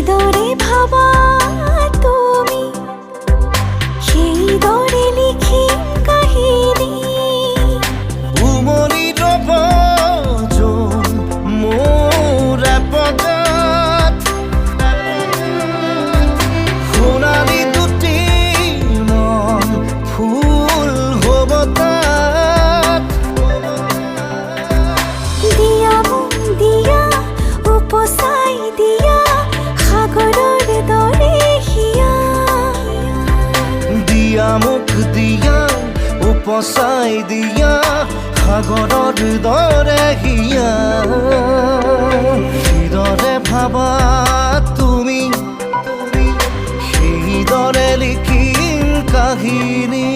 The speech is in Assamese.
দৰে ভাবা তুমি, সেই দৰে লিখিম কাহিনী। উমলি ৰব যোন মোৰ এপদত, সোণালী দুটি মন ফুল হ'ব তাত। দিয়া মোক দিয়া, উপচাই দিয়া, সাগৰৰ দৰে হিয়া। দিয়া মোক দিয়া, উপচাই দিয়া, সাগৰৰ দৰে হিয়া। যিদৰে ভাবা তুমি, সেইদৰে লিখিম কাহিনী।